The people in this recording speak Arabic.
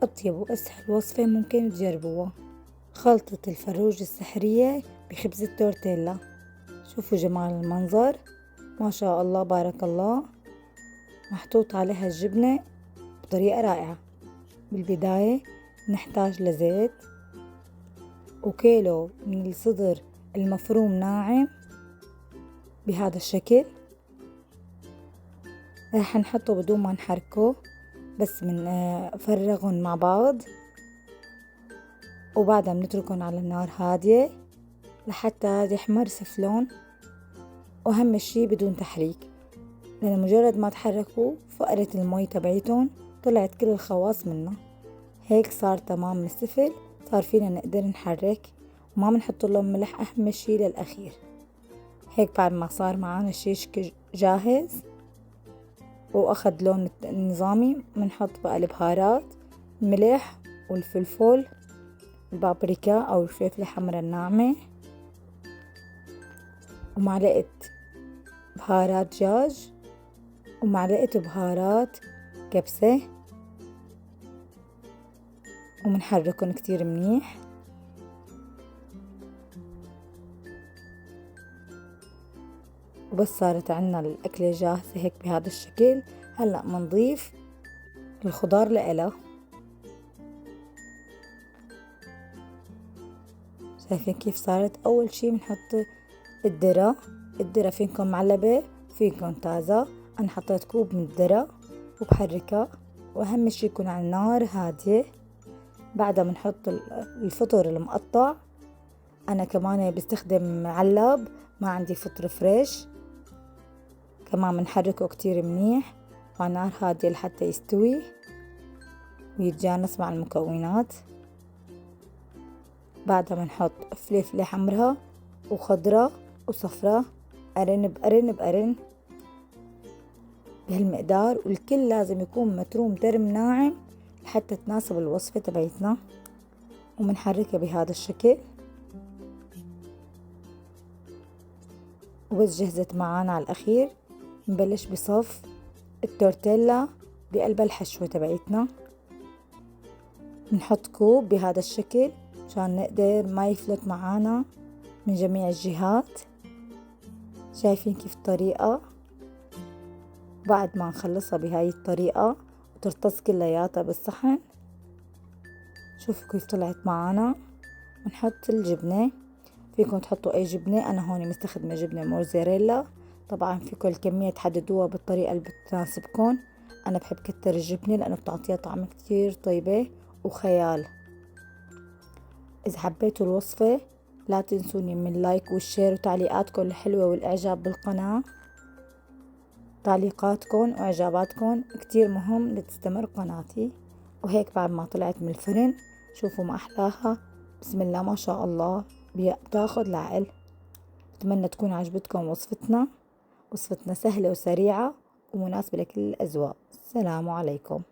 أطيب وأسهل وصفة ممكن تجربوها، خلطة الفروج السحرية بخبز التورتيلا. شوفوا جمال المنظر، ما شاء الله بارك الله، محطوط عليها الجبنة بطريقة رائعة. بالبداية نحتاج لزيت وكيلو من الصدر المفروم ناعم بهذا الشكل، راح نحطه بدون ما نحركه، بس فرغهم مع بعض، وبعدها بنتركهم على النار هادية لحتى يحمر سفلون، وأهم شي بدون تحريك، لأن مجرد ما تحركوا فقرت المي تبعيتهم، طلعت كل الخواص منه. هيك صار تمام من السفل، صار فينا نقدر نحرك وما بنحط لهم ملح، أهم شي للأخير. هيك بعد ما صار معانا الشيش جاهز وأخذ لون النظامي، بنحط بقى البهارات، الملح والفلفل، البابريكا أو الفلفل الحمرا الناعمة، ومعلقة بهارات دجاج، ومعلقة بهارات كبسة، ومنحركن كتير منيح. وبس صارت عنا الأكلة جاهزة هيك بهذا الشكل. هلأ منضيف الخضار لإلها. شايفين كيف صارت؟ أول شي بنحط الذرة فينكم معلبة فينكم طازة، أنا حطيت كوب من الذرة وبحركها، وأهم شي يكون على النار هادية. بعدها بنحط الفطر المقطع، أنا كمان بستخدم علب، ما عندي فطر فريش، كمان بنحركه كتير منيح وعلى نار هادية لحتى يستوي ويتجانس مع المكونات. بعدها بنحط فلفلة حمرا وخضرا وصفرا، قرن بقرن بقرن بهالمقدار، والكل لازم يكون متروم ترم ناعم لحتى تناسب الوصفة تبعتنا. ومنحركها بهذا الشكل، وبس جهزت معانا على الأخير نبلش بصف التورتيلا بقلب الحشوة تبعتنا. بنحط كوب بهذا الشكل مشان نقدر ما يفلت معانا من جميع الجهات. شايفين كيف الطريقة؟ بعد ما نخلصها بهاي الطريقة وترتص كلياتها بالصحن، شوفوا كيف طلعت معانا. بنحط الجبنة، فيكم تحطوا اي جبنة، انا هون مستخدمة جبنة موزاريلا، طبعا فيكم الكمية تحددوها بالطريقة اللي بتناسبكم. انا بحب كتر الجبنة لانه بتعطيها طعم كتير طيبة وخيال. اذا حبيتوا الوصفة لا تنسوني من اللايك والشير وتعليقاتكم الحلوة والاعجاب بالقناة. تعليقاتكم واعجاباتكم كتير مهم لتستمر قناتي. وهيك بعد ما طلعت من الفرن شوفوا ما احلاها، بسم الله ما شاء الله، بتاخد العقل. بتمنى تكون عجبتكم وصفتنا سهلة وسريعة ومناسبة لكل الأذواق. السلام عليكم.